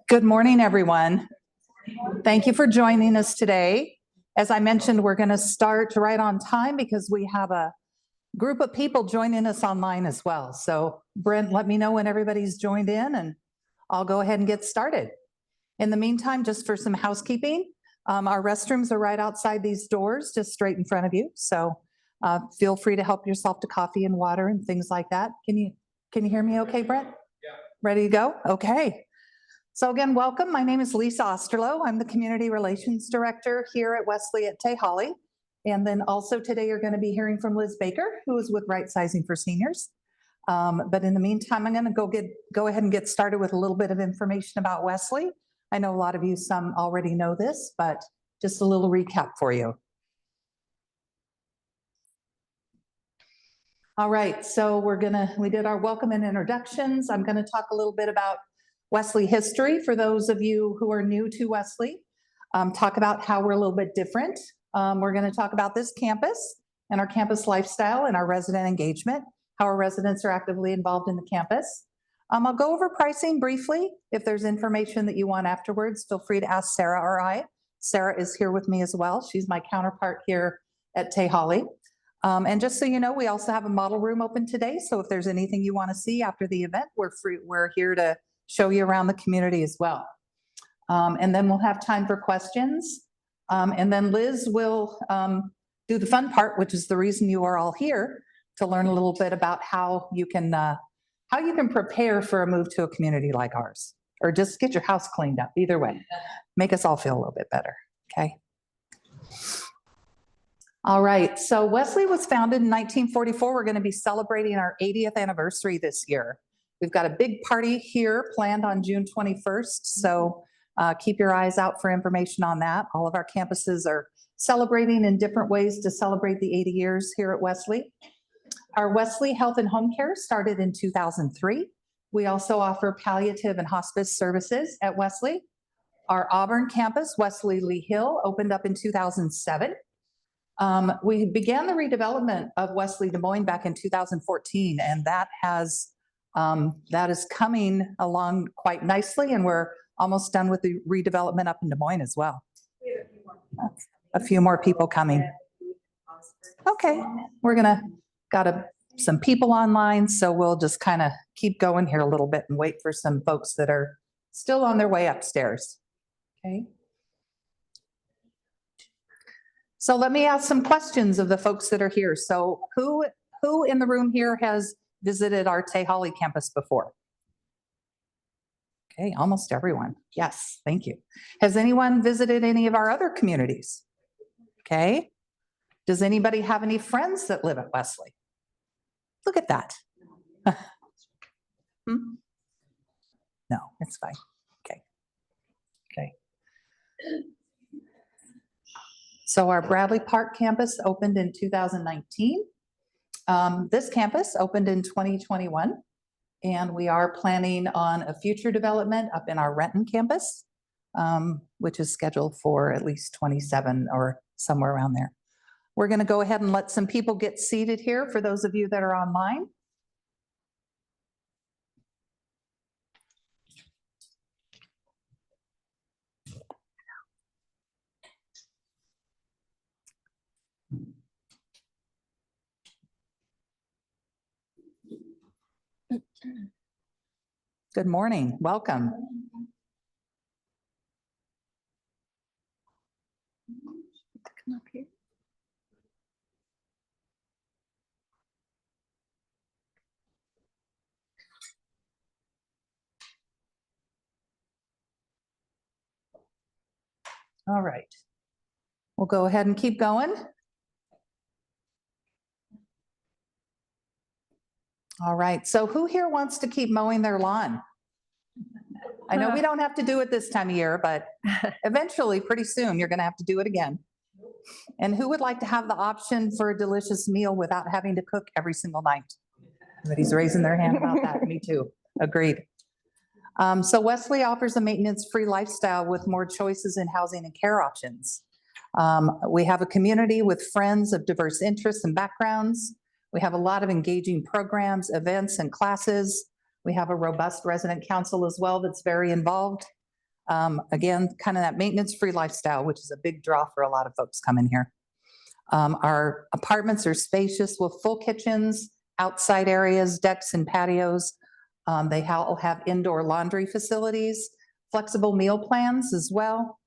Good morning, everyone. Thank you for joining us today. As I mentioned, we're going to start right on time because we have a group of people joining us online as well. So Brent, let me know when everybody's joined in and I'll go ahead and get started. In the meantime, just for some housekeeping, our restrooms are right outside these doors, just straight in front of you. So feel free to help yourself to coffee and water and things like that. Can you hear me okay, Brent? Yeah. Ready to go? Okay. So again, welcome. My name is Lisa Osterloh. I'm the Community Relations Director here at Wesley at Holly. And then also today you're going to be hearing from Liz Baker, who is with Rightsizing for Seniors. But in the meantime, I'm going to go ahead and get started with a little bit of information about Wesley. I know a lot of you, some already know this, but just a little recap for you. All right, so we did our welcome and introductions. I'm going to talk a little bit about Wesley history for those of you who are new to Wesley. Talk about how we're a little bit different. We're going to talk about this campus and our campus lifestyle and our resident engagement, how our residents are actively involved in the campus. I'll go over pricing briefly. If there's information that you want afterwards, feel free to ask Sarah or I. Sarah is here with me as well. She's my counterpart here at Holly. And just so you know, we also have a model room open today. So if there's anything you want to see after the event, we're here to show you around the community as well. And then we'll have time for questions. And then Liz will do the fun part, which is the reason you are all here, to learn a little bit about how you can prepare for a move to a community like ours, or just get your house cleaned up. Either way, make us all feel a little bit better. Okay. All right, so Wesley was founded in 1944. We're going to be celebrating our 80th anniversary this year. We've got a big party here planned on June 21st, so keep your eyes out for information on that. All of our campuses are celebrating in different ways to celebrate the 80 years here at Wesley. Our Wesley Health and Home Care started in 2003. We also offer palliative and hospice services at Wesley. Our Auburn campus, Wesley Lee Hill, opened up in 2007. We began the redevelopment of Wesley Des Moines back in 2014, and that is coming along quite nicely, and we're almost done with the redevelopment up in Des Moines as well. We have a few more people coming. Okay, got some people online, so we'll just kind of keep going here a little bit and wait for some folks that are still on their way upstairs. Okay. So let me ask some questions of the folks that are here. So who in the room here has visited our Holly campus before? Okay, almost everyone. Yes, thank you. Has anyone visited any of our other communities? Okay. Does anybody have any friends that live at Wesley? Look at that. No, it's fine. Okay. Okay. So our Bradley Park campus opened in 2019. This campus opened in 2021, and we are planning on a future development up in our Renton campus, which is scheduled for at least 27 or somewhere around there. We're going to go ahead and let some people get seated here for those of you that are online. Good morning. Welcome. Come up here. All right. We'll go ahead and keep going. All right. So who here wants to keep mowing their lawn? I know we don't have to do it this time of year, but eventually, pretty soon, you're going to have to do it again. And who would like to have the option for a delicious meal without having to cook every single night? Everybody's raising their hand about that. Me too. Agreed. So Wesley offers a maintenance-free lifestyle with more choices in housing and care options. We have a community with friends of diverse interests and backgrounds. We have a lot of engaging programs, events, and classes. We have a robust resident council as well that's very involved. Again, kind of that maintenance-free lifestyle, which is a big draw for a lot of folks coming here. Our apartments are spacious with full kitchens, outside areas, decks and patios. They all have indoor laundry facilities, flexible meal plans as well.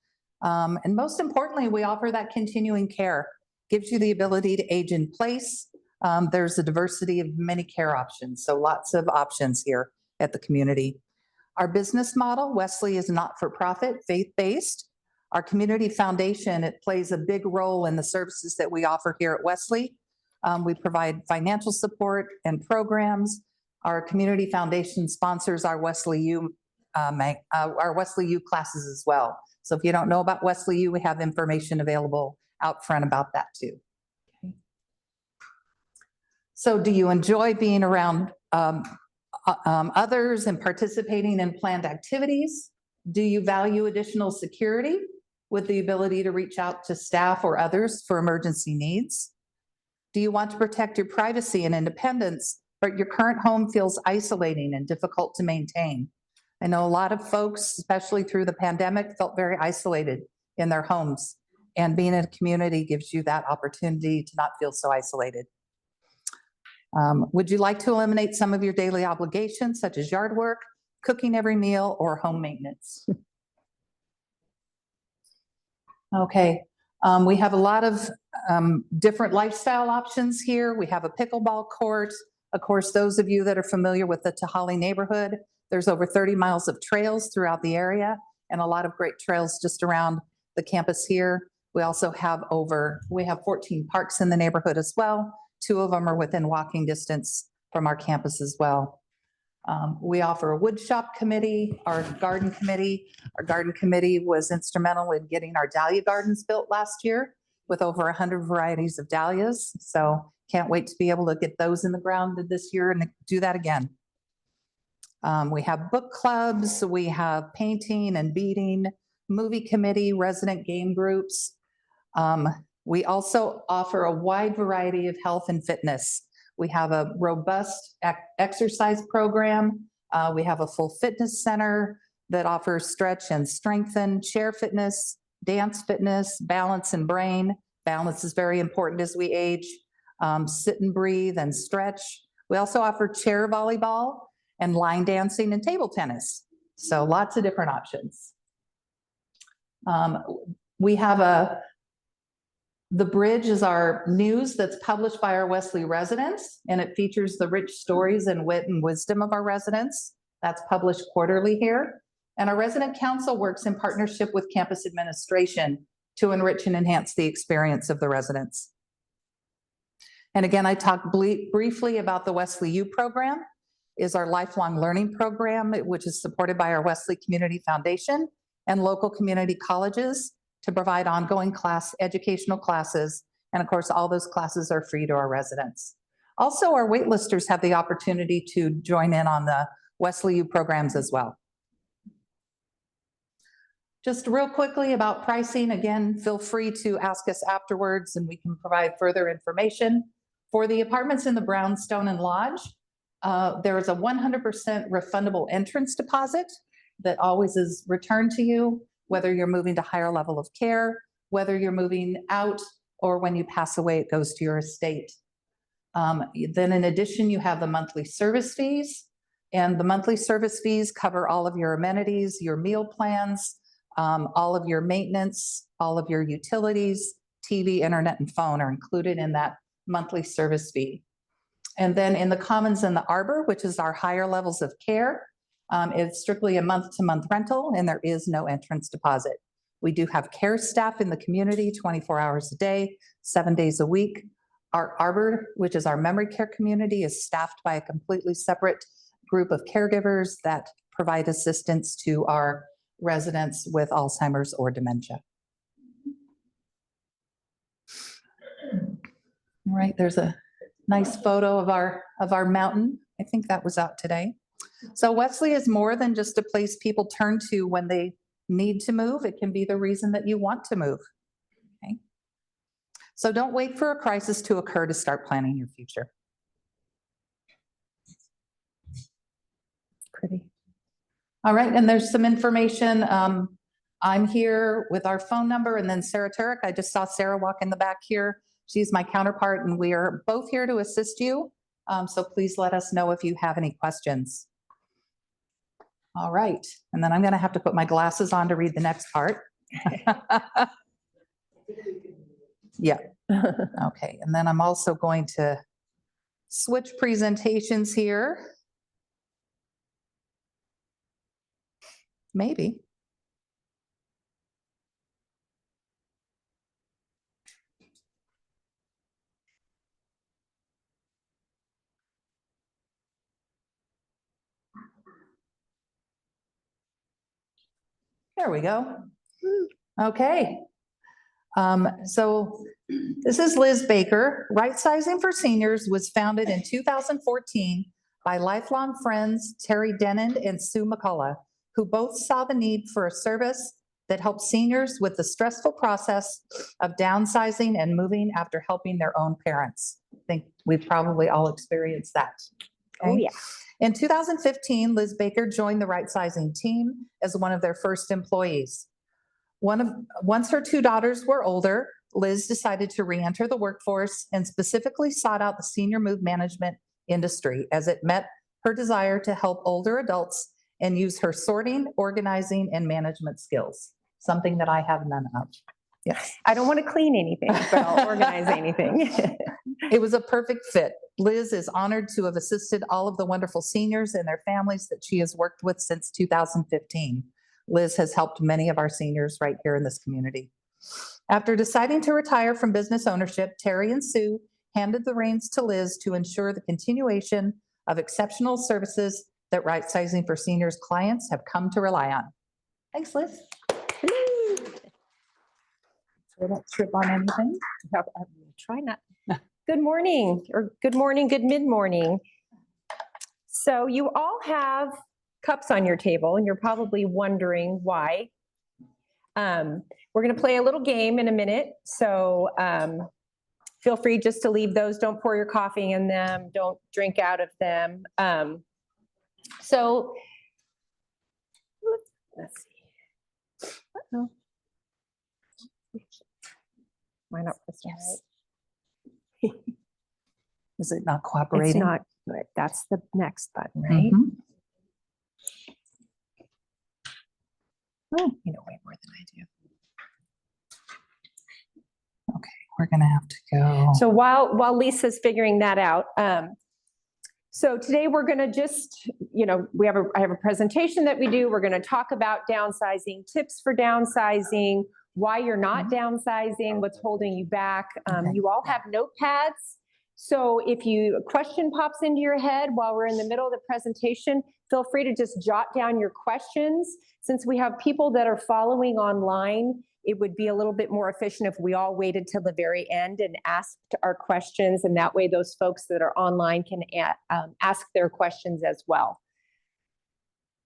And most importantly, we offer that continuing care. Gives you the ability to age in place. There's a diversity of many care options, so lots of options here at the community. Our business model, Wesley is not-for-profit, faith-based. Our community foundation, it plays a big role in the services that we offer here at Wesley. We provide financial support and programs. Our community foundation sponsors our Wesley U classes as well. So if you don't know about Wesley U, we have information available out front about that too. Okay. So do you enjoy being around others and participating in planned activities? Do you value additional security with the ability to reach out to staff or others for emergency needs? Do you want to protect your privacy and independence, but your current home feels isolating and difficult to maintain? I know a lot of folks, especially through the pandemic, felt very isolated in their homes, and being in a community gives you that opportunity to not feel so isolated. Would you like to eliminate some of your daily obligations, such as yard work, cooking every meal, or home maintenance? Okay, we have a lot of different lifestyle options here. We have a pickleball court. Of course, those of you that are familiar with the Tahali neighborhood, there's over 30 miles of trails throughout the area and a lot of great trails just around the campus here. We also have 14 parks in the neighborhood as well. 2 of them are within walking distance from our campus as well. We offer a wood shop committee, our garden committee. Our garden committee was instrumental in getting our dahlia gardens built last year with over 100 varieties of dahlias. So can't wait to be able to get those in the ground this year and do that again. We have book clubs, we have painting and beading, movie committee, resident game groups. We also offer a wide variety of health and fitness. We have a robust exercise program. We have a full fitness center that offers stretch and strengthen, chair fitness, dance fitness, balance and brain. Balance is very important as we age. Sit and breathe and stretch. We also offer chair volleyball and line dancing and table tennis. So lots of different options. We have The Bridge is our news that's published by our Wesley residents, and it features the rich stories and wit and wisdom of our residents. That's published quarterly here. And our resident council works in partnership with campus administration to enrich and enhance the experience of the residents. And again, I talked briefly about the Wesley U program, is our lifelong learning program, which is supported by our Wesley Community Foundation and local community colleges to provide ongoing educational classes. And of course, all those classes are free to our residents. Also, our waitlisters have the opportunity to join in on the Wesley U programs as well. Just real quickly about pricing, again, feel free to ask us afterwards and we can provide further information. For the apartments in the Brownstone and Lodge, there is a 100% refundable entrance deposit that always is returned to you, whether you're moving to higher level of care, whether you're moving out, or when you pass away, it goes to your estate. Then in addition, you have the monthly service fees, and the monthly service fees cover all of your amenities, your meal plans, all of your maintenance, all of your utilities, TV, internet, and phone are included in that monthly service fee. And then in the Commons and the Arbor, which is our higher levels of care, it's strictly a month-to-month rental, and there is no entrance deposit. We do have care staff in the community 24 hours a day, 7 days a week. Our Arbor, which is our memory care community, is staffed by a completely separate group of caregivers that provide assistance to our residents with Alzheimer's or dementia. All right, there's a nice photo of our mountain. I think that was out today. So Wesley is more than just a place people turn to when they need to move. It can be the reason that you want to move. Okay. So don't wait for a crisis to occur to start planning your future. pretty. All right, and there's some information. I'm here with our phone number, and then Sarah Turek. I just saw Sarah walk in the back here. She's my counterpart, and we are both here to assist you. So please let us know if you have any questions. All right, and then I'm going to have to put my glasses on to read the next part. Yeah. Okay, and then I'm also going to switch presentations here. Maybe. There we go. Okay. So this is Liz Baker. Rightsizing for Seniors was founded in 2014 by lifelong friends Terry Denon and Sue McCullough, who both saw the need for a service that helps seniors with the stressful process of downsizing and moving after helping their own parents. I think we've probably all experienced that. Okay? Oh, yeah. In 2015, Liz Baker joined the Rightsizing team as one of their first employees. Once her two daughters were older, Liz decided to re-enter the workforce and specifically sought out the senior move management industry as it met her desire to help older adults and use her sorting, organizing, and management skills, something that I have none of. Yes. I don't want to clean anything, but I'll organize anything. It was a perfect fit. Liz is honored to have assisted all of the wonderful seniors and their families that she has worked with since 2015. Liz has helped many of our seniors right here in this community. After deciding to retire from business ownership, Terry and Sue handed the reins to Liz to ensure the continuation of exceptional services that Rightsizing for Seniors clients have come to rely on. Thanks, Liz. So don't trip on anything. Try not. Good morning, or good morning, good mid-morning. So you all have cups on your table, and you're probably wondering why. We're going to play a little game in a minute, so feel free just to leave those. Don't pour your coffee in them. Don't drink out of them. So let's see. Uh-oh. Why not press it right? Is it not cooperating? It's not good. That's the next button, right? Mhm. Oh, you know way more than I do. Okay, we're gonna have to go. So while Lisa's figuring that out, so today we're going to just, I have a presentation that we do. We're going to talk about downsizing, tips for downsizing, why you're not downsizing, what's holding you back. You all have notepads. So if a question pops into your head while we're in the middle of the presentation, feel free to just jot down your questions. Since we have people that are following online, it would be a little bit more efficient if we all waited till the very end and asked our questions, and that way those folks that are online can ask their questions as well.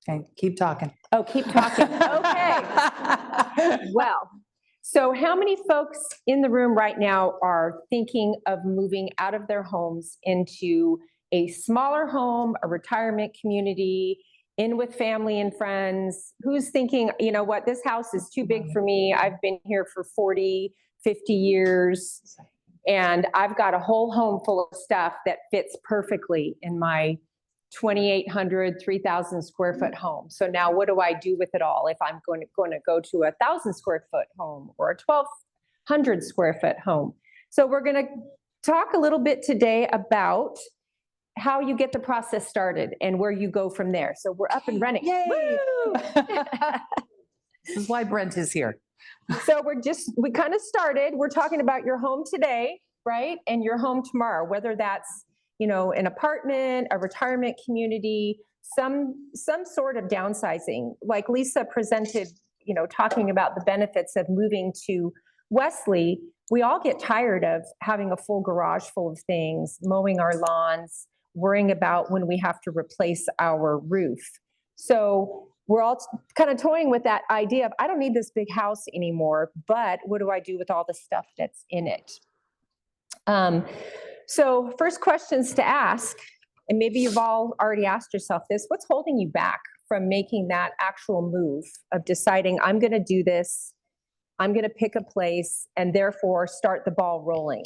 Okay, keep talking. Oh, keep talking. Okay. Well, so how many folks in the room right now are thinking of moving out of their homes into a smaller home, a retirement community, in with family and friends? Who's thinking, you know what, this house is too big for me. I've been here for 40, 50 years, and I've got a whole home full of stuff that fits perfectly in my 2,800, 3,000 square foot home. So now what do I do with it all if I'm going to go to a 1,000 square foot home or a 1,200 square foot home? So we're going to talk a little bit today about how you get the process started and where you go from there. So we're up and running. Yay! Woo! This is why Brent is here. So we kind of started. We're talking about your home today, right? And your home tomorrow, whether that's, an apartment, a retirement community, some sort of downsizing. Like Lisa presented, talking about the benefits of moving to Wesley. We all get tired of having a full garage full of things, mowing our lawns, worrying about when we have to replace our roof. So we're all kind of toying with that idea of, I don't need this big house anymore, but what do I do with all the stuff that's in it? So first questions to ask and maybe you've all already asked yourself this, what's holding you back from making that actual move of deciding, I'm going to do this, I'm going to pick a place, and therefore start the ball rolling?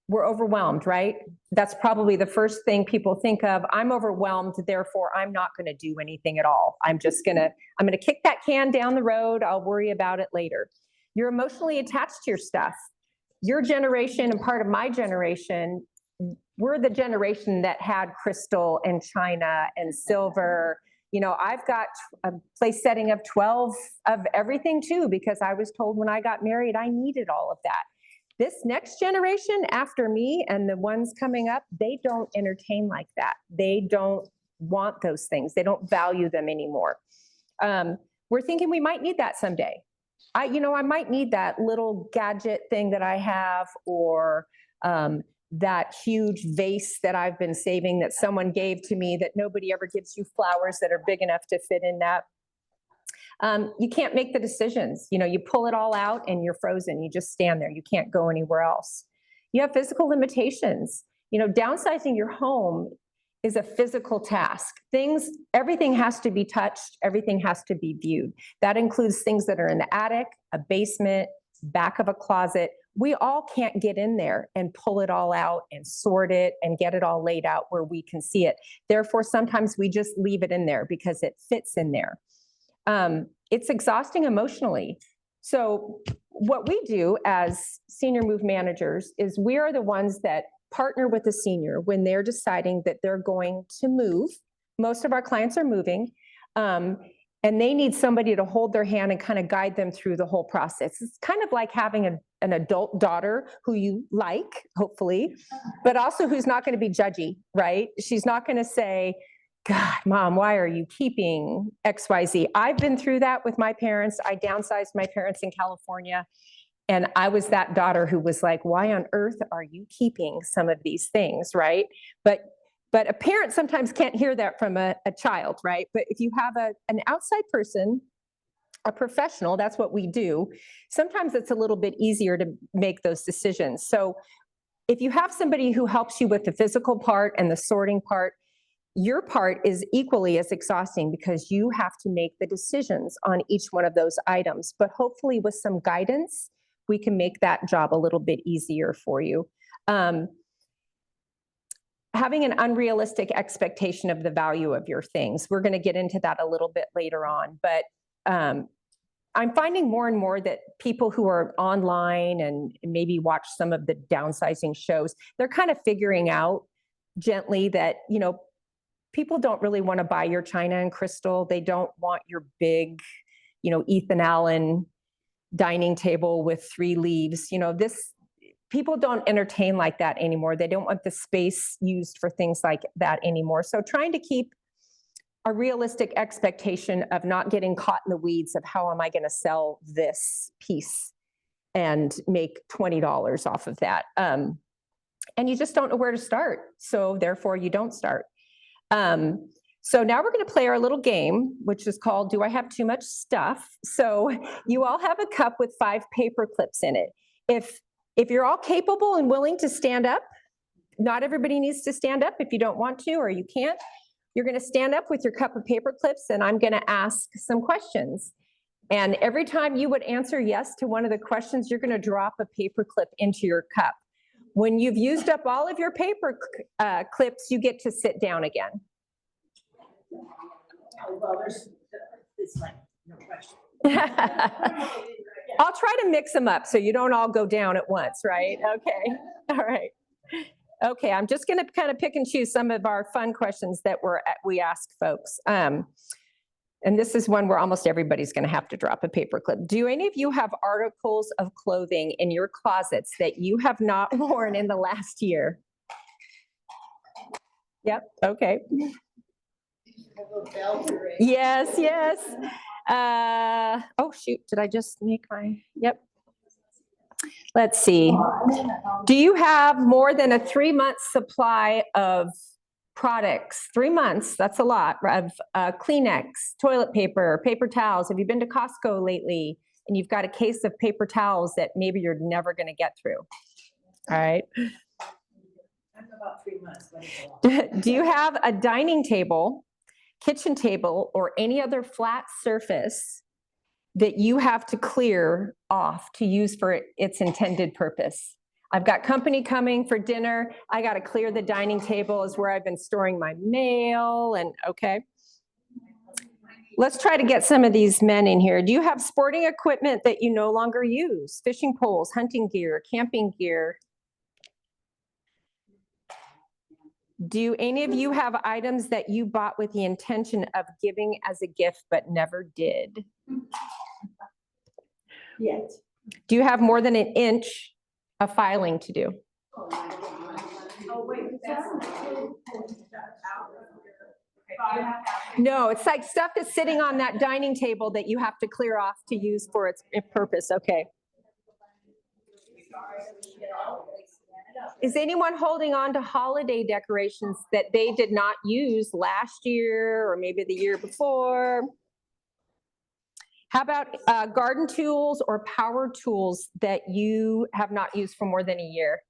We're overwhelmed, right? That's probably the first thing people think of. I'm overwhelmed, therefore I'm not going to do anything at all. I'm going to kick that can down the road. I'll worry about it later. You're emotionally attached to your stuff. Your generation and part of my generation, we're the generation that had crystal and china and silver. You know, I've got a place setting of 12 of everything too, because I was told when I got married, I needed all of that. This next generation after me and the ones coming up, they don't entertain like that. They don't want those things. They don't value them anymore. We're thinking we might need that someday. I might need that little gadget thing that I have, or that huge vase that I've been saving that someone gave to me that nobody ever gives you flowers that are big enough to fit in that. You can't make the decisions. You know, you pull it all out and you're frozen. You just stand there. You can't go anywhere else. You have physical limitations. You know, downsizing your home is a physical task. Everything has to be touched. Everything has to be viewed. That includes things that are in the attic, a basement, back of a closet. We all can't get in there and pull it all out and sort it and get it all laid out where we can see it. Therefore, sometimes we just leave it in there because it fits in there. It's exhausting emotionally. So what we do as senior move managers is we are the ones that partner with the senior when they're deciding that they're going to move. Most of our clients are moving, and they need somebody to hold their hand and kind of guide them through the whole process. It's kind of like having an adult daughter who you like, hopefully, but also who's not going to be judgy, right? She's not going to say, God, Mom, why are you keeping XYZ? I've been through that with my parents. I downsized my parents in California, and I was that daughter who was like, why on earth are you keeping some of these things, right? But a parent sometimes can't hear that from a child, right? But if you have an outside person, a professional, that's what we do, sometimes it's a little bit easier to make those decisions. So if you have somebody who helps you with the physical part and the sorting part, your part is equally as exhausting because you have to make the decisions on each one of those items. But hopefully with some guidance, we can make that job a little bit easier for you. Having an unrealistic expectation of the value of your things. We're going to get into that a little bit later on. But I'm finding more and more that people who are online and maybe watch some of the downsizing shows, they're kind of figuring out gently that, you know, people don't really want to buy your china and crystal. They don't want your big, you know, Ethan Allen dining table with 3 leaves. You know, people don't entertain like that anymore. They don't want the space used for things like that anymore. So trying to keep a realistic expectation of not getting caught in the weeds of how am I going to sell this piece and make $20 off of that. And you just don't know where to start. So therefore you don't start. So now we're going to play our little game, which is called, Do I Have Too Much Stuff? So you all have a cup with 5 paper clips in it. If you're all capable and willing to stand up, not everybody needs to stand up if you don't want to or you can't. You're going to stand up with your cup of paper clips, and I'm going to ask some questions. And every time you would answer yes to one of the questions, you're going to drop a paper clip into your cup. When you've used up all of your paper clips, you get to sit down again. Well, it's like no question. I'll try to mix them up so you don't all go down at once, right? Okay, all right. Okay, I'm just going to kind of pick and choose some of our fun questions that we ask folks. And this is one where almost everybody's going to have to drop a paper clip. Do any of you have articles of clothing in your closets that you have not worn in the last year? Yep, okay. Yes, yes. Oh, shoot, did I just make my, yep. Let's see. Do you have more than a 3-month supply of products? 3 months, that's a lot, of Kleenex, toilet paper, paper towels. Have you been to Costco lately and you've got a case of paper towels that maybe you're never going to get through? All right. I'm about 3 months, but it's a lot. Do you have a dining table, kitchen table, or any other flat surface that you have to clear off to use for its intended purpose? I've got company coming for dinner. I got to clear the dining table is where I've been storing my mail and okay. Let's try to get some of these men in here. Do you have sporting equipment that you no longer use? Fishing poles, hunting gear, camping gear? Do any of you have items that you bought with the intention of giving as a gift but never did? Yet. Do you have more than an inch of filing to do? Oh, wait, that's. No, it's like stuff that's sitting on that dining table that you have to clear off to use for its purpose. Okay. Is anyone holding on to holiday decorations that they did not use last year or maybe the year before? How about garden tools or power tools that you have not used for more than a year?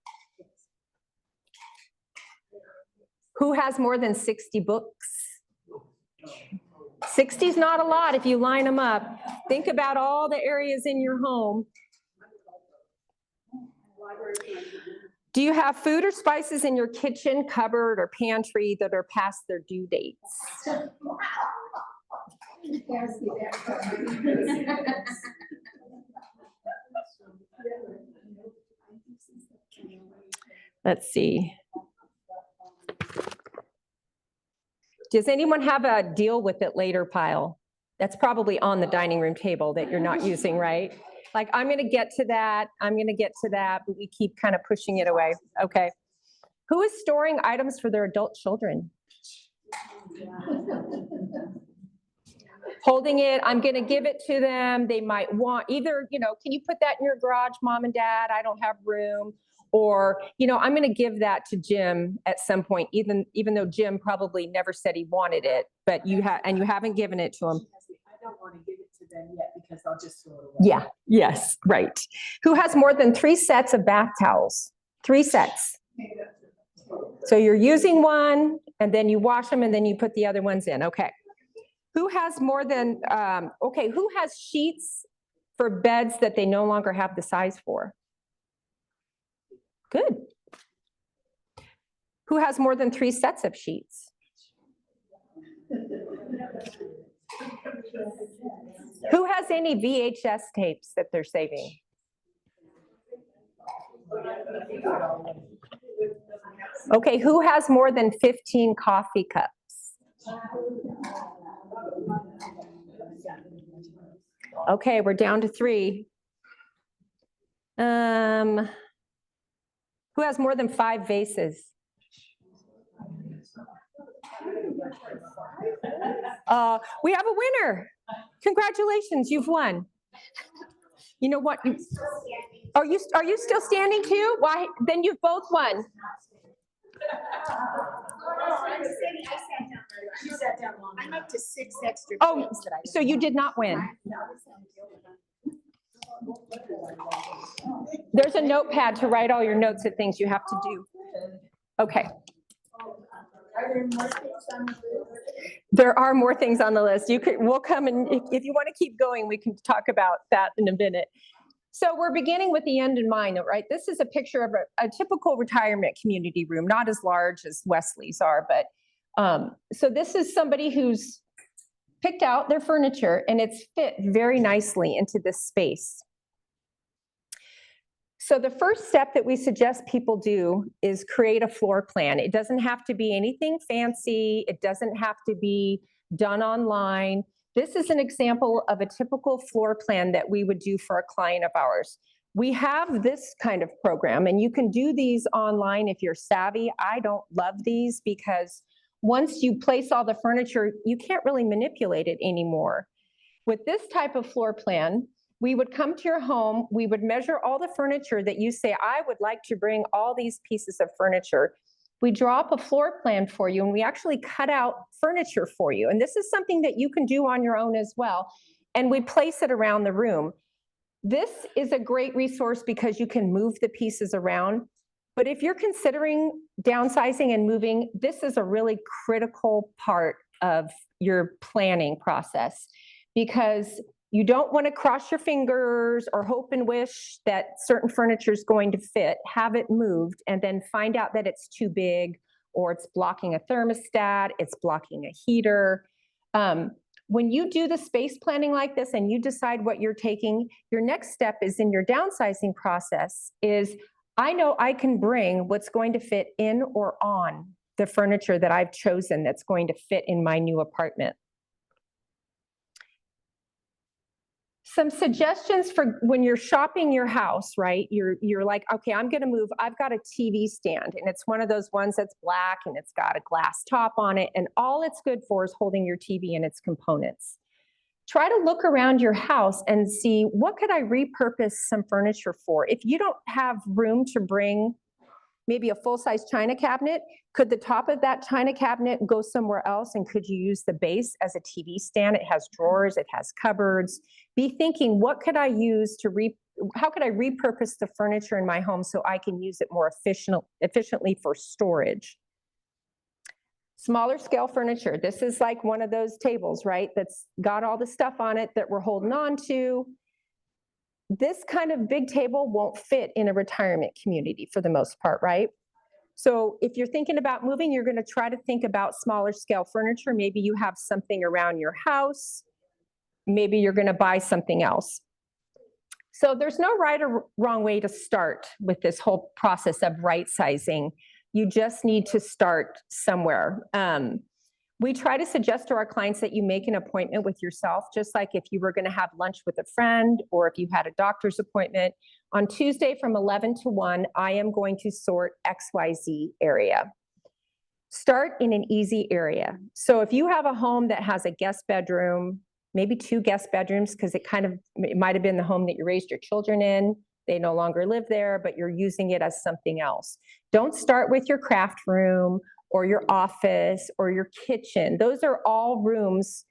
Who has more than 60 books? 60 is not a lot if you line them up. Think about all the areas in your home. Do you have food or spices in your kitchen, cupboard, or pantry that are past their due dates? Let's see. Does anyone have a deal with it later pile? That's probably on the dining room table that you're not using, right? Like, I'm going to get to that, I'm going to get to that, but we keep kind of pushing it away. Okay. Who is storing items for their adult children? Holding it, I'm going to give it to them. They might want either, can you put that in your garage, mom and dad? I don't have room. Or, I'm going to give that to Jim at some point, even though Jim probably never said he wanted it, but you haven't given it to him. I don't want to give it to them yet because I'll just throw it away. Yeah, yes, right. Who has more than 3 sets of bath towels? 3 sets. So you're using one, and then you wash them, and then you put the other ones in. Okay. Who has more than, who has sheets for beds that they no longer have the size for? Good. Who has more than 3 sets of sheets? Who has any VHS tapes that they're saving? Okay, who has more than 15 coffee cups? Okay, we're down to 3. Who has more than 5 vases? We have a winner. Congratulations, you've won. You know what? Are you still standing too? Why? Then you've both won. I'm up to 6 extra. Oh, so you did not win. There's a notepad to write all your notes of things you have to do. Okay. Are there more things on the list? There are more things on the list. We'll come and if you want to keep going, we can talk about that in a minute. So we're beginning with the end in mind, right? This is a picture of a typical retirement community room, not as large as Wesley's are, but so this is somebody who's picked out their furniture and it's fit very nicely into this space. So the first step that we suggest people do is create a floor plan. It doesn't have to be anything fancy. It doesn't have to be done online. This is an example of a typical floor plan that we would do for a client of ours. We have this kind of program, and you can do these online if you're savvy. I don't love these because once you place all the furniture, you can't really manipulate it anymore. With this type of floor plan, we would come to your home, we would measure all the furniture that you say, I would like to bring all these pieces of furniture. We draw up a floor plan for you, and we actually cut out furniture for you. And this is something that you can do on your own as well. And we place it around the room. This is a great resource because you can move the pieces around. But if you're considering downsizing and moving, this is a really critical part of your planning process, because you don't want to cross your fingers or hope and wish that certain furniture is going to fit, have it moved, and then find out that it's too big, or it's blocking a thermostat, it's blocking a heater. When you do the space planning like this and you decide what you're taking, your next step is in your downsizing process is, I know I can bring what's going to fit in or on the furniture that I've chosen that's going to fit in my new apartment. Some suggestions for when you're shopping your house, right? You're like, okay, I'm gonna move, I've got a TV stand, and it's one of those ones that's black and it's got a glass top on it, and all it's good for is holding your TV and its components. Try to look around your house and see, what could I repurpose some furniture for? If you don't have room to bring maybe a full-size china cabinet, could the top of that china cabinet go somewhere else, and could you use the base as a TV stand? It has drawers, it has cupboards. Be thinking, what could I use to how could I repurpose the furniture in my home so I can use it more efficiently for storage? Smaller scale furniture. This is like one of those tables, right? That's got all the stuff on it that we're holding on to. This kind of big table won't fit in a retirement community for the most part, right? So if you're thinking about moving, you're going to try to think about smaller scale furniture. Maybe you have something around your house. Maybe you're going to buy something else. So there's no right or wrong way to start with this whole process of right sizing. You just need to start somewhere. We try to suggest to our clients that you make an appointment with yourself, just like if you were going to have lunch with a friend or if you had a doctor's appointment. On Tuesday from 11 to 1, I am going to sort XYZ area. Start in an easy area. So if you have a home that has a guest bedroom, maybe 2 guest bedrooms, because it might have been the home that you raised your children in. They no longer live there, but you're using it as something else. Don't start with your craft room or your office or your kitchen. Those are all rooms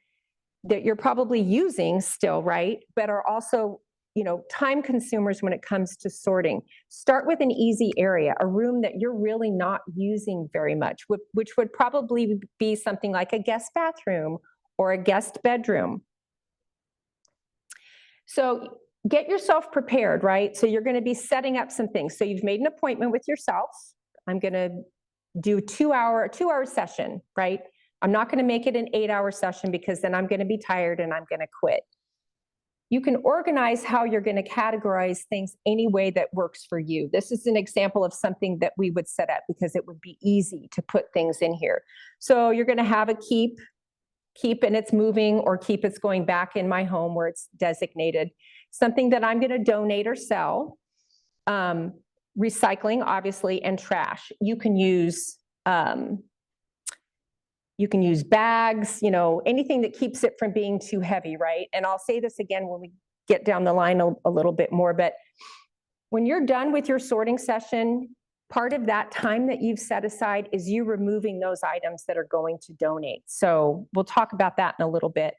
that you're probably using still, right? But are also, time consumers when it comes to sorting. Start with an easy area, a room that you're really not using very much, which would probably be something like a guest bathroom or a guest bedroom. So get yourself prepared, right? So you're going to be setting up some things. So you've made an appointment with yourself. I'm going to do a 2-hour session, right? I'm not going to make it an 8-hour session, because then I'm going to be tired and I'm going to quit. You can organize how you're going to categorize things any way that works for you. This is an example of something that we would set up because it would be easy to put things in here. So you're going to have a keep and it's moving, or keep it's going back in my home where it's designated. Something that I'm going to donate or sell. Recycling, obviously, and trash. You can use bags, anything that keeps it from being too heavy, right? And I'll say this again when we get down the line a little bit more, but when you're done with your sorting session, part of that time that you've set aside is you removing those items that are going to donate. So we'll talk about that in a little bit.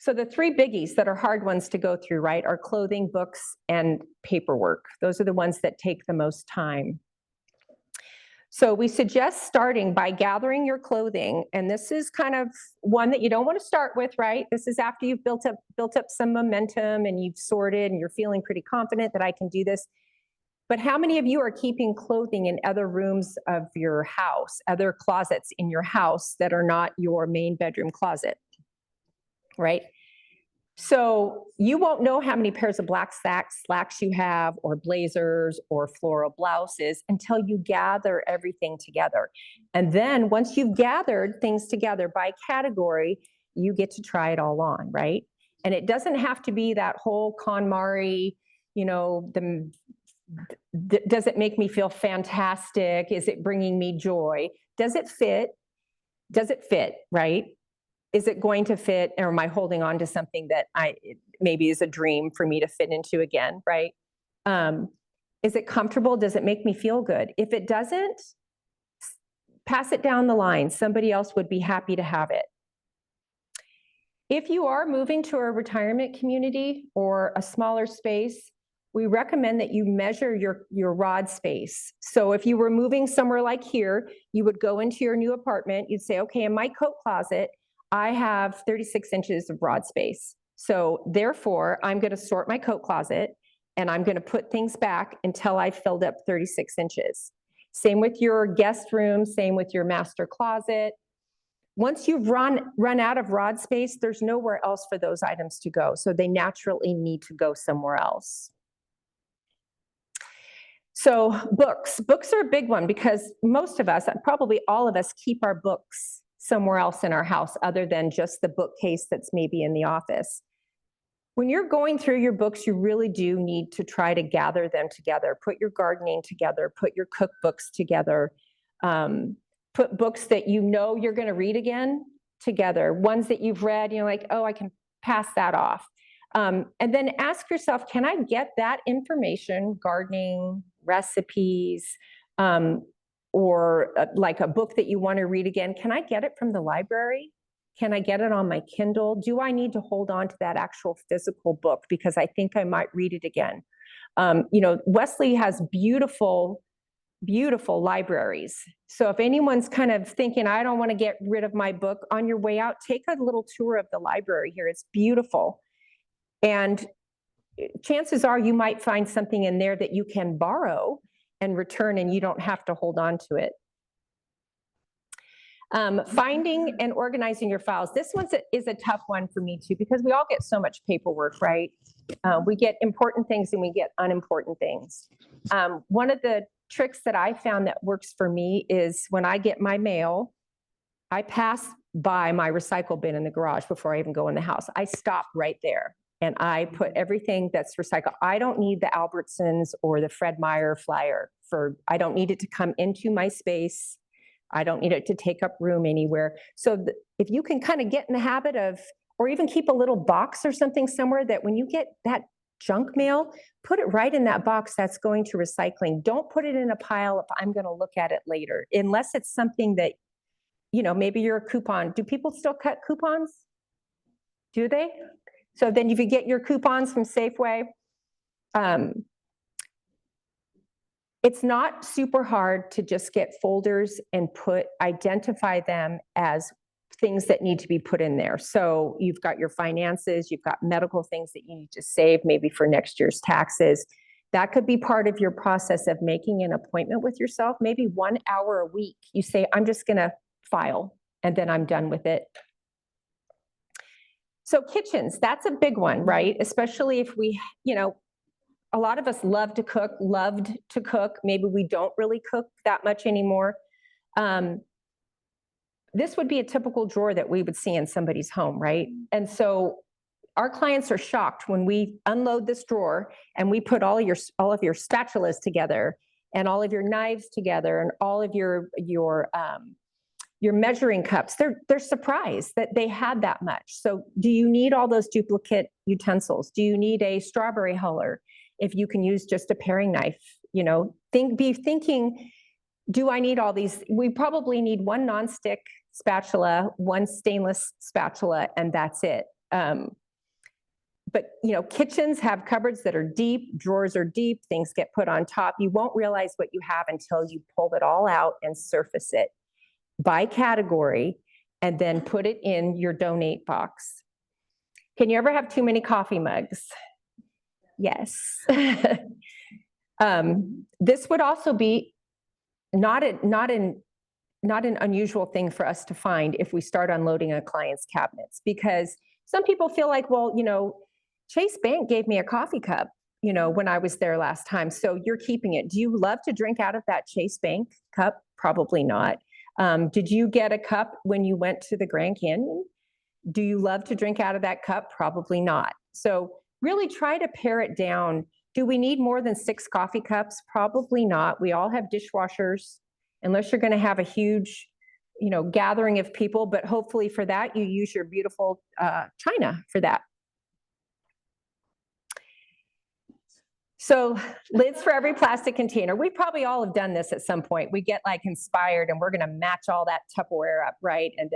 So the 3 biggies that are hard ones to go through, right, are clothing, books, and paperwork. Those are the ones that take the most time. So we suggest starting by gathering your clothing, and this is kind of one that you don't want to start with, right? This is after you've built up some momentum and you've sorted and you're feeling pretty confident that I can do this. But how many of you are keeping clothing in other rooms of your house, other closets in your house that are not your main bedroom closet, right? So you won't know how many pairs of black slacks you have, or blazers, or floral blouses, until you gather everything together. And then once you've gathered things together by category, you get to try it all on, right? And it doesn't have to be that whole KonMari, does it make me feel fantastic? Is it bringing me joy? Does it fit? Does it fit, right? Is it going to fit, or am I holding on to something that maybe is a dream for me to fit into again, right? Is it comfortable? Does it make me feel good? If it doesn't, pass it down the line. Somebody else would be happy to have it. If you are moving to a retirement community or a smaller space, we recommend that you measure your rod space. So if you were moving somewhere like here, you would go into your new apartment, you'd say, okay, in my coat closet, I have 36 inches of rod space. So therefore, I'm going to sort my coat closet and I'm going to put things back until I've filled up 36 inches. Same with your guest room, same with your master closet. Once you've run out of rod space, there's nowhere else for those items to go. So they naturally need to go somewhere else. So books are a big one because most of us, probably all of us, keep our books somewhere else in our house other than just the bookcase that's maybe in the office. When you're going through your books, you really do need to try to gather them together. Put your gardening together, put your cookbooks together, put books that you know you're going to read again together. Ones that you've read, you know, like, oh, I can pass that off. And then ask yourself, can I get that information, gardening, recipes, or like a book that you want to read again, can I get it from the library? Can I get it on my Kindle? Do I need to hold on to that actual physical book because I think I might read it again? You know, Wesley has beautiful, beautiful libraries. So if anyone's kind of thinking, I don't want to get rid of my book, on your way out, take a little tour of the library here. It's beautiful. And chances are you might find something in there that you can borrow and return and you don't have to hold on to it. Finding and organizing your files. This one is a tough one for me too, because we all get so much paperwork, right? We get important things and we get unimportant things. One of the tricks that I found that works for me is when I get my mail, I pass by my recycle bin in the garage before I even go in the house. I stop right there and I put everything that's recycled. I don't need the Albertsons or the Fred Meyer flyer I don't need it to come into my space. I don't need it to take up room anywhere. So if you can kind of get in the habit of, or even keep a little box or something somewhere that when you get that junk mail, put it right in that box that's going to recycling. Don't put it in a pile if I'm going to look at it later, unless it's something that, you know, maybe you're a coupon. Do people still cut coupons? Do they? So then if you get your coupons from Safeway, it's not super hard to just get folders and identify them as things that need to be put in there. So you've got your finances, you've got medical things that you need to save, maybe for next year's taxes. That could be part of your process of making an appointment with yourself. Maybe 1 hour a week, you say, I'm just gonna file, and then I'm done with it. So kitchens, that's a big one, right? Especially if we, you know, a lot of us loved to cook. Maybe we don't really cook that much anymore. This would be a typical drawer that we would see in somebody's home, right? And so our clients are shocked when we unload this drawer and we put all of your spatulas together and all of your knives together and all of your measuring cups. They're surprised that they had that much. So do you need all those duplicate utensils? Do you need a strawberry huller? If you can use just a paring knife, you know, be thinking, do I need all these? We probably need one nonstick spatula, one stainless spatula, and that's it. But, you know, kitchens have cupboards that are deep, drawers are deep, things get put on top. You won't realize what you have until you pull it all out and surface it by category and then put it in your donate box. Can you ever have too many coffee mugs? Yes. This would also be not an unusual thing for us to find if we start unloading a client's cabinets, because some people feel like, well, you know, Chase Bank gave me a coffee cup, you know, when I was there last time, so you're keeping it. Do you love to drink out of that Chase Bank cup? Probably not. Did you get a cup when you went to the Grand Canyon? Do you love to drink out of that cup? Probably not. So really try to pare it down. Do we need more than 6 coffee cups? Probably not. We all have dishwashers, unless you're going to have a huge, you know, gathering of people, but hopefully for that, you use your beautiful china for that. So lids for every plastic container. We probably all have done this at some point. We get like inspired and we're going to match all that Tupperware up, right? And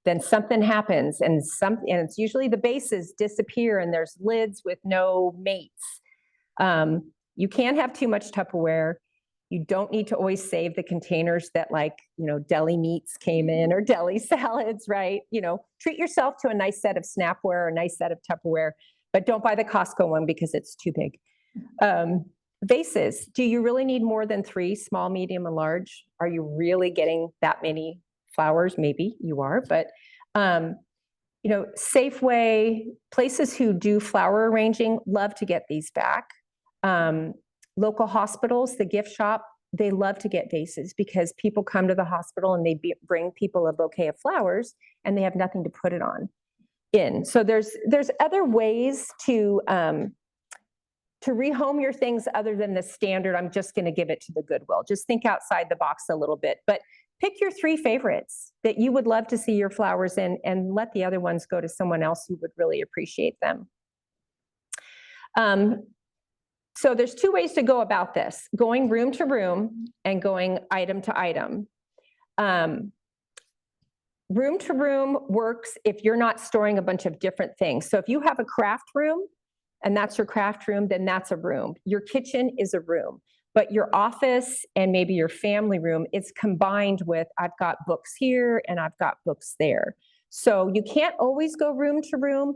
then something happens and it's usually the bases disappear and there's lids with no mates. You can't have too much Tupperware. You don't need to always save the containers that deli meats came in or deli salads, right? Treat yourself to a nice set of Snapware or a nice set of Tupperware, but don't buy the Costco one because it's too big. Vases, do you really need more than 3, small, medium, and large? Are you really getting that many flowers? Maybe you are, but Safeway, places who do flower arranging love to get these back. Local hospitals, the gift shop, they love to get vases because people come to the hospital and they bring people a bouquet of flowers and they have nothing to put it on in. So there's other ways to rehome your things other than the standard, I'm just going to give it to the Goodwill. Just think outside the box a little bit, but pick your 3 favorites that you would love to see your flowers in and let the other ones go to someone else who would really appreciate them. So there's 2 ways to go about this, going room to room and going item to item. Room to room works if you're not storing a bunch of different things. So if you have a craft room and that's your craft room, then that's a room. Your kitchen is a room, but your office and maybe your family room, it's combined with, I've got books here and I've got books there. So you can't always go room to room.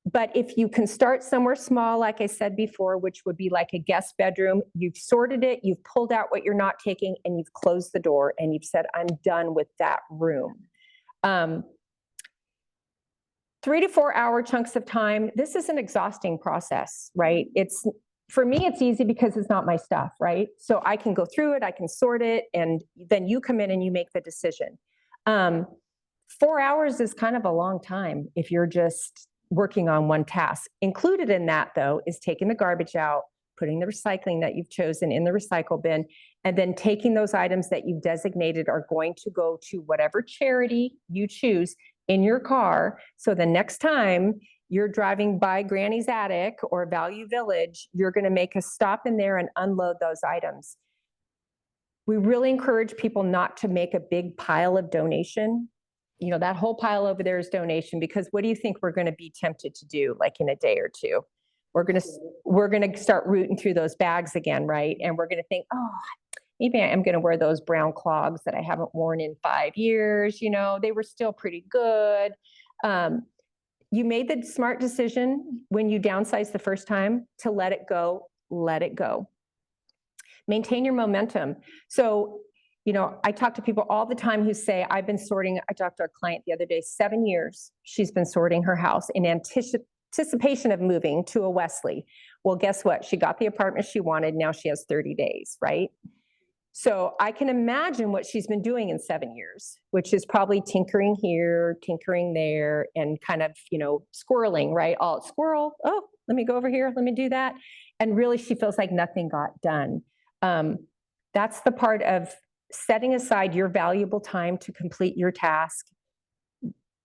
But if you can start somewhere small, like I said before, which would be like a guest bedroom, you've sorted it, you've pulled out what you're not taking, and you've closed the door, and you've said, I'm done with that room. 3 to 4 hour chunks of time, this is an exhausting process, right? For me, it's easy because it's not my stuff, right? So I can go through it, I can sort it, and then you come in and you make the decision. 4 hours is kind of a long time if you're just working on one task. Included in that, though, is taking the garbage out, putting the recycling that you've chosen in the recycle bin, and then taking those items that you've designated are going to go to whatever charity you choose in your car. So the next time you're driving by Granny's Attic or Value Village, you're going to make a stop in there and unload those items. We really encourage people not to make a big pile of donation. That whole pile over there is donation, because what do you think we're going to be tempted to do like in a day or two? We're going to start rooting through those bags again, right? And we're going to think, oh, maybe I am going to wear those brown clogs that I haven't worn in 5 years. They were still pretty good. You made the smart decision when you downsized the first time to let it go. Let it go. Maintain your momentum. So I talk to people all the time who say, I talked to our client the other day, 7 years, she's been sorting her house in anticipation of moving to a Wesley. Well, guess what? She got the apartment she wanted. Now she has 30 days, right? So I can imagine what she's been doing in 7 years, which is probably tinkering here, tinkering there, and kind of, squirreling, right? All squirrel, oh, let me go over here, let me do that. And really, she feels like nothing got done. That's the part of setting aside your valuable time to complete your task,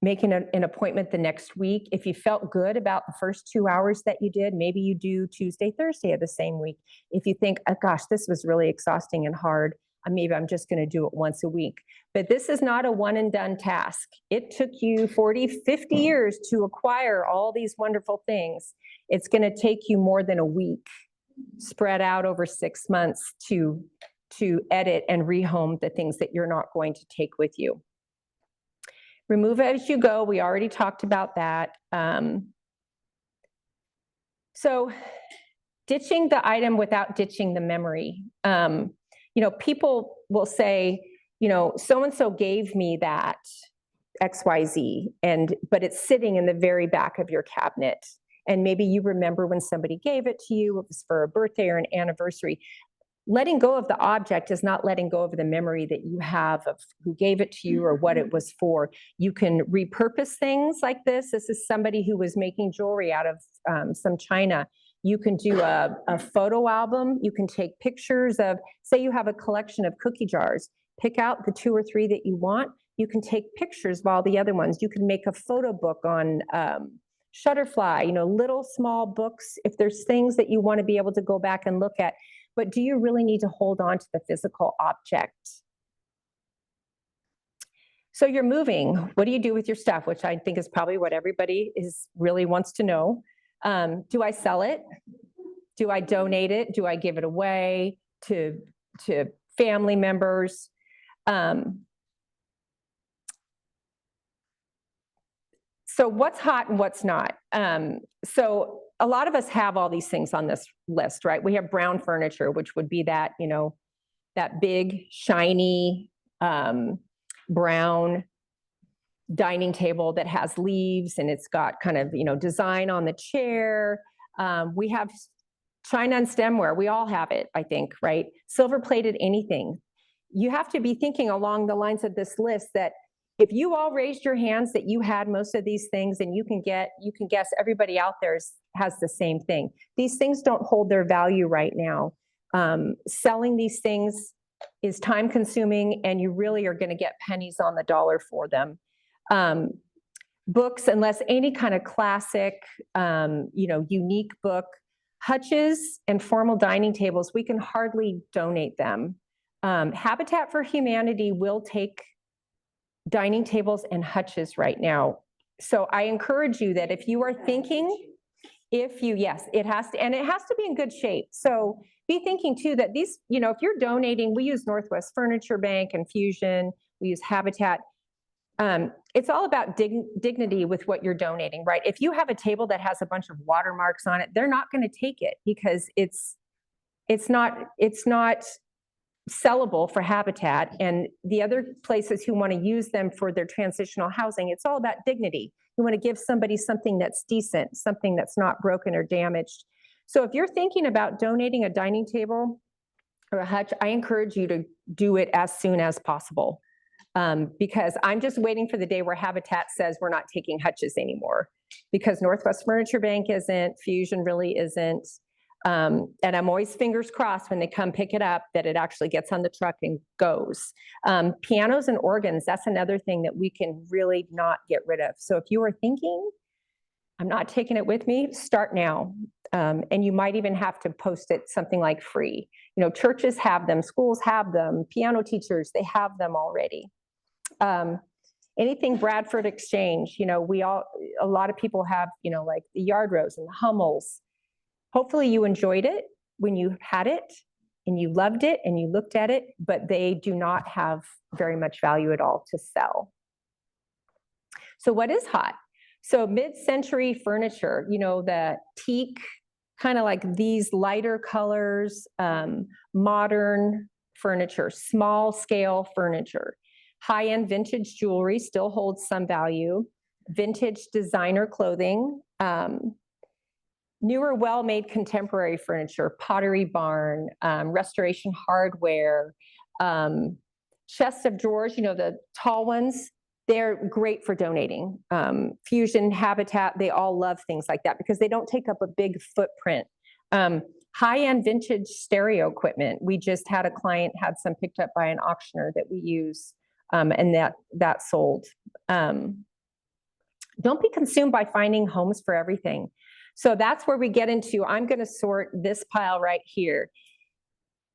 making an appointment the next week. If you felt good about the first 2 hours that you did, maybe you do Tuesday, Thursday of the same week. If you think, oh gosh, this was really exhausting and hard, maybe I'm just going to do it once a week. But this is not a one and done task. It took you 40, 50 years to acquire all these wonderful things. It's going to take you more than a week spread out over 6 months to edit and rehome the things that you're not going to take with you. Remove as you go. We already talked about that. So ditching the item without ditching the memory. People will say, so-and-so gave me that XYZ, but it's sitting in the very back of your cabinet. And maybe you remember when somebody gave it to you, it was for a birthday or an anniversary. Letting go of the object is not letting go of the memory that you have of who gave it to you or what it was for. You can repurpose things like this. This is somebody who was making jewelry out of some china. You can do a photo album. You can take pictures of, say you have a collection of cookie jars, pick out the 2 or 3 that you want. You can take pictures of all the other ones. You can make a photo book on Shutterfly, little small books. If there's things that you want to be able to go back and look at, but do you really need to hold on to the physical object? So you're moving. What do you do with your stuff? Which I think is probably what everybody really wants to know. Do I sell it? Do I donate it? Do I give it away to family members? So what's hot and what's not? So a lot of us have all these things on this list, right? We have brown furniture, which would be that, that big, shiny, brown dining table that has leaves and it's got kind of, design on the chair. We have china and stemware. We all have it, I think, right? Silver plated anything. You have to be thinking along the lines of this list that if you all raised your hands that you had most of these things, and you can guess everybody out there has the same thing. These things don't hold their value right now. Selling these things is time consuming, and you really are going to get pennies on the dollar for them. Books, unless any kind of classic, unique book, hutches and formal dining tables, we can hardly donate them. Habitat for Humanity will take dining tables and hutches right now. So I encourage you that if you are thinking, yes, it has to, and it has to be in good shape. So be thinking too that these, if you're donating, we use Northwest Furniture Bank and Fusion, we use Habitat. It's all about dignity with what you're donating, right? If you have a table that has a bunch of watermarks on it, they're not going to take it because it's not sellable for Habitat, and the other places who want to use them for their transitional housing. It's all about dignity. You want to give somebody something that's decent, something that's not broken or damaged. So if you're thinking about donating a dining table or a hutch, I encourage you to do it as soon as possible, because I'm just waiting for the day where Habitat says we're not taking hutches anymore, because Northwest Furniture Bank isn't, Fusion really isn't. And I'm always fingers crossed when they come pick it up that it actually gets on the truck and goes. Pianos and organs, that's another thing that we can really not get rid of. So if you are thinking, I'm not taking it with me, start now. And you might even have to post it something like free. Churches have them, schools have them, piano teachers, they have them already. Anything Bradford Exchange, a lot of people have, like the Yard Rose and the Hummels. Hopefully you enjoyed it when you had it and you loved it and you looked at it, but they do not have very much value at all to sell. So what is hot? So mid-century furniture, the teak, kind of like these lighter colors, modern furniture, small scale furniture, high-end vintage jewelry still holds some value, vintage designer clothing, newer, well-made contemporary furniture, Pottery Barn, restoration hardware, chests of drawers, the tall ones, they're great for donating. Fusion, Habitat, they all love things like that because they don't take up a big footprint. High-end vintage stereo equipment. We just had a client had some picked up by an auctioneer that we use, and that sold. Don't be consumed by finding homes for everything. So that's where we get into, I'm going to sort this pile right here.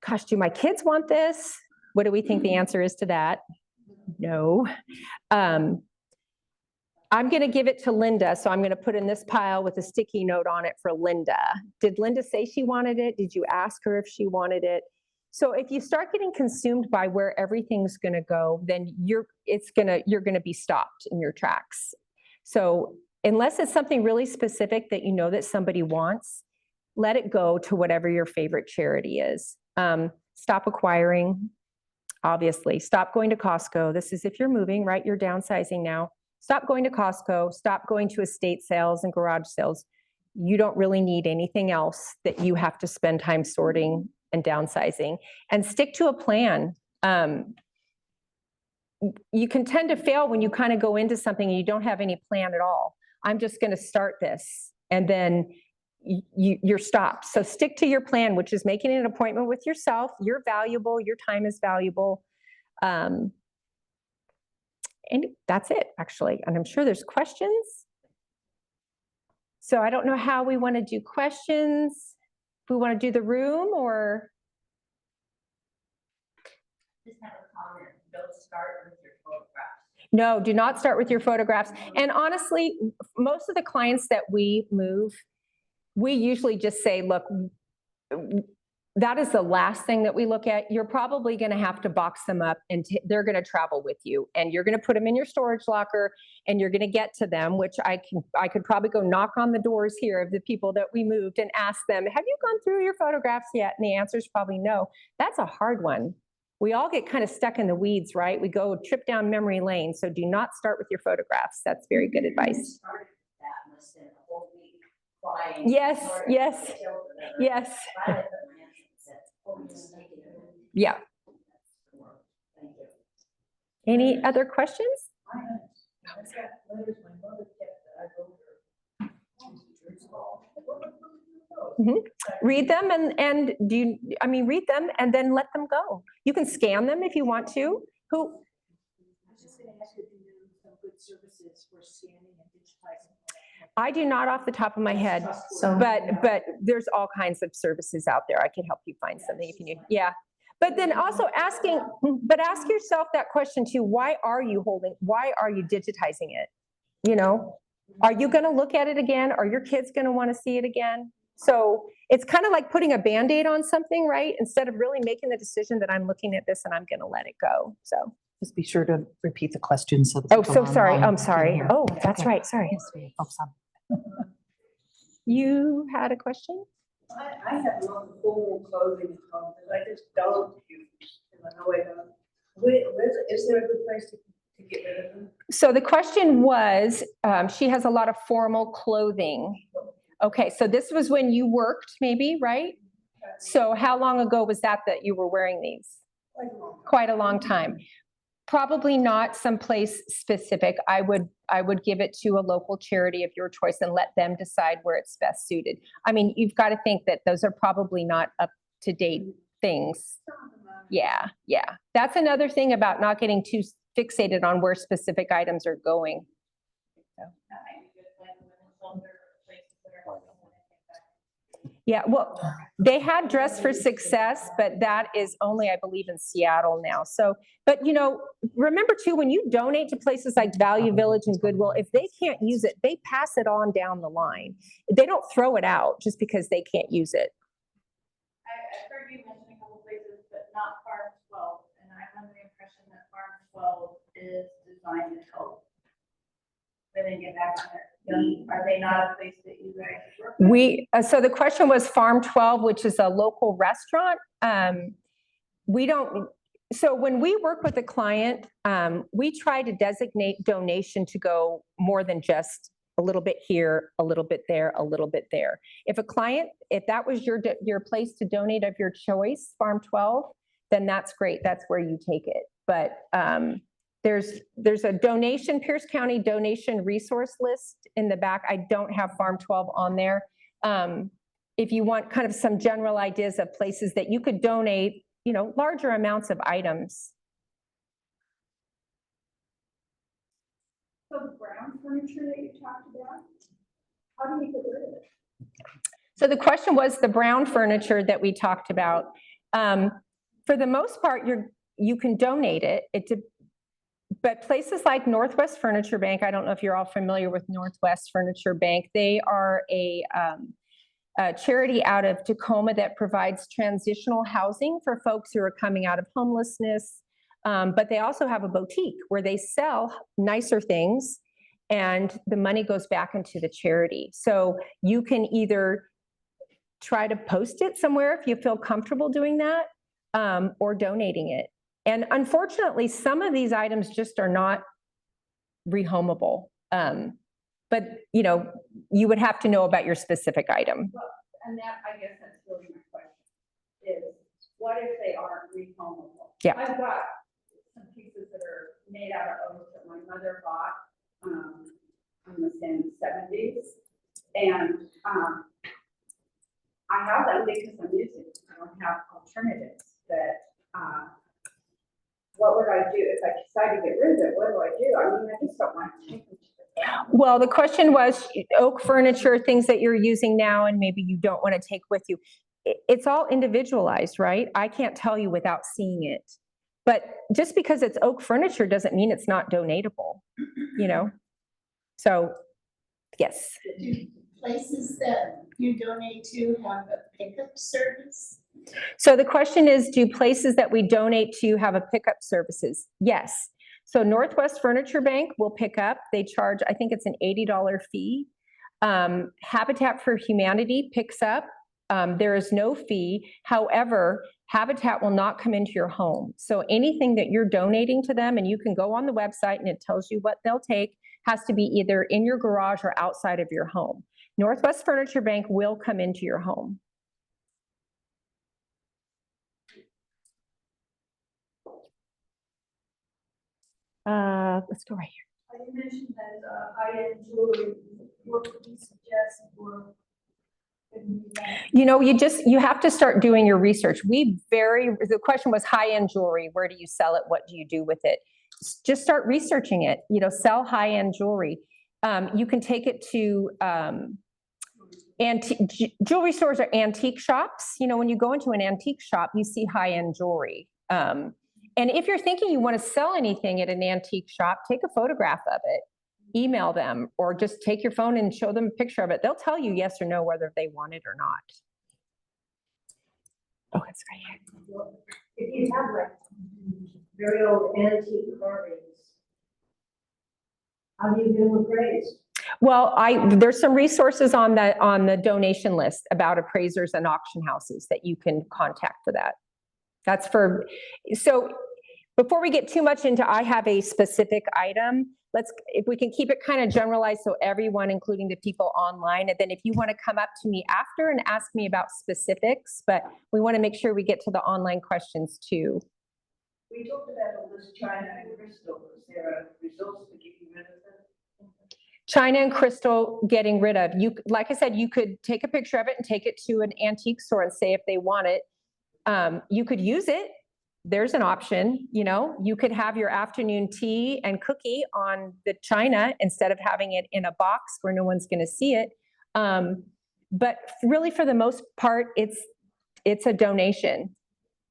Gosh, do my kids want this? What do we think the answer is to that? No. I'm going to give it to Linda, so I'm going to put in this pile with a sticky note on it for Linda. Did Linda say she wanted it? Did you ask her if she wanted it? So if you start getting consumed by where everything's going to go, then you're going to be stopped in your tracks. So unless it's something really specific that that somebody wants, let it go to whatever your favorite charity is. Stop acquiring, obviously. Stop going to Costco. This is if you're moving, right? You're downsizing now. Stop going to Costco. Stop going to estate sales and garage sales. You don't really need anything else that you have to spend time sorting and downsizing. And stick to a plan. You can tend to fail when you kind of go into something and you don't have any plan at all. I'm just going to start this, and then you're stopped. So stick to your plan, which is making an appointment with yourself. You're valuable. Your time is valuable. And that's it, actually. And I'm sure there's questions. So I don't know how we want to do questions. If we want to do the room or. Just have a comment. Don't start with your photographs. No, do not start with your photographs. And honestly, most of the clients that we move, we usually just say, look, that is the last thing that we look at. You're probably going to have to box them up, and they're going to travel with you, and you're going to put them in your storage locker, and you're going to get to them, which I could probably go knock on the doors here of the people that we moved and ask them, have you gone through your photographs yet? And the answer is probably no. That's a hard one. We all get kind of stuck in the weeds, right? We go trip down memory lane. So do not start with your photographs. That's very good advice. Yes, yes, yes. Yeah. Any other questions? Read them and read them and then let them go. You can scan them if you want to. I was just going to ask you if you knew some good services for scanning and digitizing. I do not off the top of my head, So, but there's all kinds of services out there. I can help you find something if you need. Yeah. But then also ask yourself that question too. Why are you digitizing it? You know, are you going to look at it again? Are your kids going to want to see it again? So it's kind of like putting a Band-Aid on something, right? Instead of really making the decision that I'm looking at this and I'm going to let it go. So just be sure to repeat the question. So oh, so sorry. I'm sorry. Oh, that's right. Sorry. You had a question? I have a lot of formal clothing at home that I just don't use, and I know I don't. Is there a good place to get rid of them? So the question was, she has a lot of formal clothing. Okay, so this was when you worked, maybe, right? So how long ago was that you were wearing these? Quite a long time. Probably not someplace specific. I would give it to a local charity of your choice and let them decide where it's best suited. I mean, you've got to think that those are probably not up-to-date things. Yeah. That's another thing about not getting too fixated on where specific items are going. Yeah, well, they had Dress for Success, but that is only, I believe, in Seattle now. So, but remember too, when you donate to places like Value Village and Goodwill, if they can't use it, they pass it on down the line. They don't throw it out just because they can't use it. I've heard you mention a couple places, but not Farm 12, and I'm under the impression that Farm 12 is designed to help women get back on their feet. Are they not a place that you guys work with? So the question was Farm 12, which is a local restaurant. So when we work with a client, we try to designate donation to go more than just a little bit here, a little bit there, a little bit there. If that was your place to donate of your choice, Farm 12, then that's great. That's where you take it. But there's a Pierce County donation resource list in the back. I don't have Farm 12 on there. If you want kind of some general ideas of places that you could donate, larger amounts of items. So the brown furniture that you talked about, how do you get rid of it? So the question was the brown furniture that we talked about. For the most part, you can donate it. But places like Northwest Furniture Bank, I don't know if you're all familiar with Northwest Furniture Bank. They are a charity out of Tacoma that provides transitional housing for folks who are coming out of homelessness. But they also have a boutique where they sell nicer things and the money goes back into the charity. So you can either try to post it somewhere if you feel comfortable doing that, or donating it. And unfortunately, some of these items just are not rehomable. But you would have to know about your specific item. Well, and that, I guess that's really my question, is what if they aren't rehomable? Yeah. I've got some pieces that are made out of oak that my mother bought in the 70s. And I have them because I'm using it. I don't have alternatives. But what would I do if I decide to get rid of it? What do I do? I mean, I just don't want to take them to the ground. Well, the question was oak furniture, things that you're using now and maybe you don't want to take with you. It's all individualized, right? I can't tell you without seeing it. But just because it's oak furniture doesn't mean it's not donatable, So, yes. places that you donate to have a pickup service? So the question is, do places that we donate to have a pickup services? Yes. So Northwest Furniture Bank will pick up. They charge, I think it's an $80 fee. Habitat for Humanity picks up. There is no fee. However, Habitat will not come into your home. So anything that you're donating to them, and you can go on the website and it tells you what they'll take, has to be either in your garage or outside of your home. Northwest Furniture Bank will come into your home. Let's go right here. You mentioned that high-end jewelry, what would you suggest for? You know, you have to start doing your research. The question was high-end jewelry. Where do you sell it? What do you do with it? Just start researching it. You know, sell high-end jewelry. You can take it to jewelry stores or antique shops. You know, when you go into an antique shop, you see high-end jewelry. And if you're thinking you want to sell anything at an antique shop, take a photograph of it, email them, or just take your phone and show them a picture of it. They'll tell you yes or no whether they want it or not. Oh, that's right here. If you have like very old antique carvings, how do you do them appraised? Well, there's some resources on the donation list about appraisers and auction houses that you can contact for that. So before we get too much into, I have a specific item, if we can keep it kind of generalized so everyone, including the people online, and then if you want to come up to me after and ask me about specifics, but we want to make sure we get to the online questions too. We talked about all this China and crystal. Is there a resource for getting rid of it? China and crystal getting rid of. Like I said, you could take a picture of it and take it to an antique store and say if they want it. You could use it. There's an option, you know, you could have your afternoon tea and cookie on the china instead of having it in a box where no one's going to see it. But really, for the most part, it's a donation.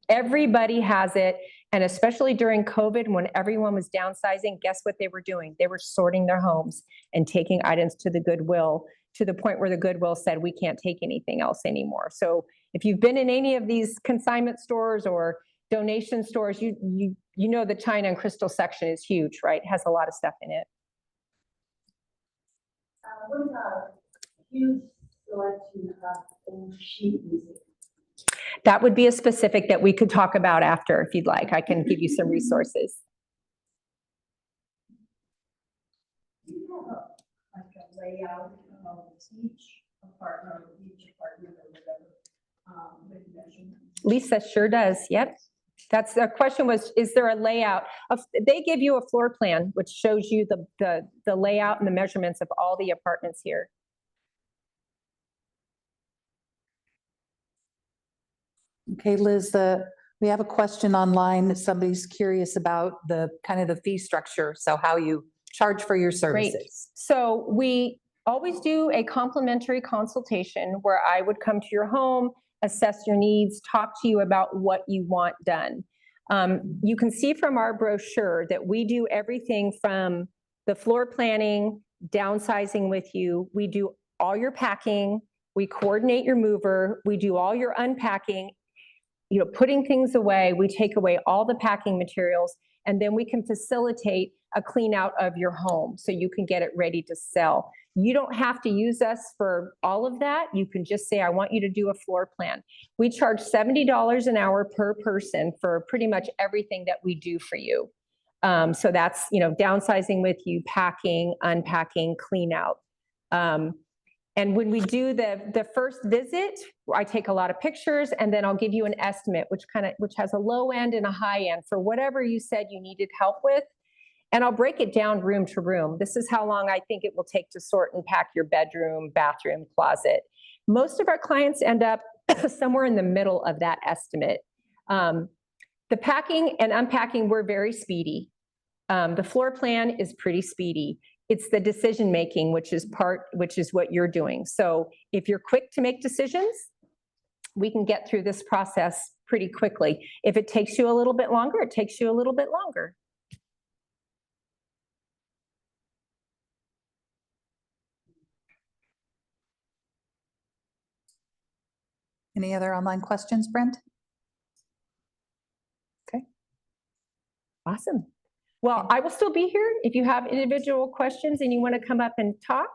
Everybody has it. And especially during COVID, when everyone was downsizing, guess what they were doing? They were sorting their homes and taking items to the Goodwill, to the point where the Goodwill said, we can't take anything else anymore. So if you've been in any of these consignment stores or donation stores, you know the China and crystal section is huge, right? It has a lot of stuff in it. What about huge selection of old sheet music? That would be a specific that we could talk about after, if you'd like. I can give you some resources. Do you have like a layout of each apartment or whatever, with measurements? Lisa sure does. Yep. That's the question was, is there a layout? They give you a floor plan, which shows you the layout and the measurements of all the apartments here. Okay, Liz, we have a question online that somebody's curious about the kind of the fee structure. So how you charge for your services. Great. So we always do a complimentary consultation where I would come to your home, assess your needs, talk to you about what you want done. You can see from our brochure that we do everything from the floor planning, downsizing with you. We do all your packing. We coordinate your mover. We do all your unpacking, you know, putting things away. We take away all the packing materials, and then we can facilitate a clean out of your home so you can get it ready to sell. You don't have to use us for all of that. You can just say, I want you to do a floor plan. We charge $70 an hour per person for pretty much everything that we do for you. So that's, you know, downsizing with you, packing, unpacking, clean out. And when we do the first visit, I take a lot of pictures, and then I'll give you an estimate, which has a low end and a high end for whatever you said you needed help with. And I'll break it down room to room. This is how long I think it will take to sort and pack your bedroom, bathroom, closet. Most of our clients end up somewhere in the middle of that estimate. The packing and unpacking, we're very speedy. The floor plan is pretty speedy. It's the decision-making, which is what you're doing. So if you're quick to make decisions, we can get through this process pretty quickly. If it takes you a little bit longer, it takes you a little bit longer. Any other online questions, Brent? Awesome. Well, I will still be here if you have individual questions and you want to come up and talk.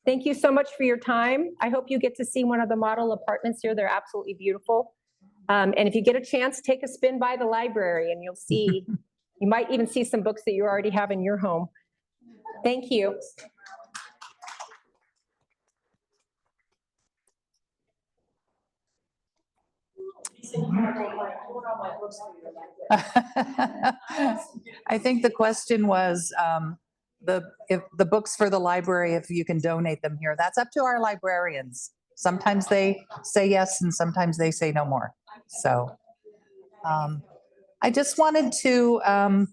Thank you so much for your time. I hope you get to see one of the model apartments here. They're absolutely beautiful. And if you get a chance, take a spin by the library and you'll see, you might even see some books that you already have in your home. Thank you. I think the question was, if the books for the library, if you can donate them here. That's up to our librarians. Sometimes they say yes and sometimes they say no more. So I just wanted to,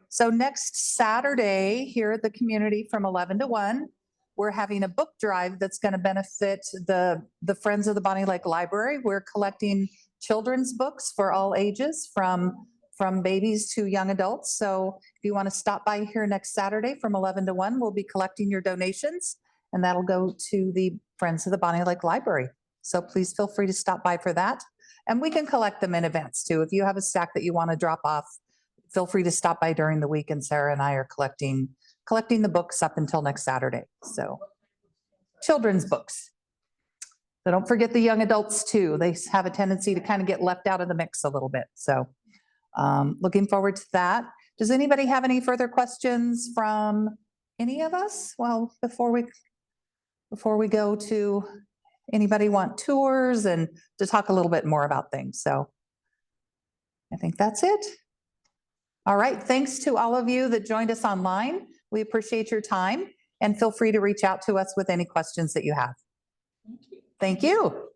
so next Saturday here at the community from 11 to 1, we're having a book drive that's going to benefit the Friends of the Bonnie Lake Library. We're collecting children's books for all ages, from babies to young adults. So if you want to stop by here next Saturday from 11 to 1, we'll be collecting your donations, and that'll go to the Friends of the Bonnie Lake Library. So please feel free to stop by for that. And we can collect them in advance too. If you have a stack that you want to drop off, feel free to stop by during the week, and Sarah and I are collecting the books up until next Saturday. So children's books. So don't forget the young adults too. They have a tendency to kind of get left out of the mix a little bit. So looking forward to that. Does anybody have any further questions from any of us? Well, before we go to, anybody want tours and to talk a little bit more about things? So I think that's it. All right. Thanks to all of you that joined us online. We appreciate your time, and feel free to reach out to us with any questions that you have. Thank you.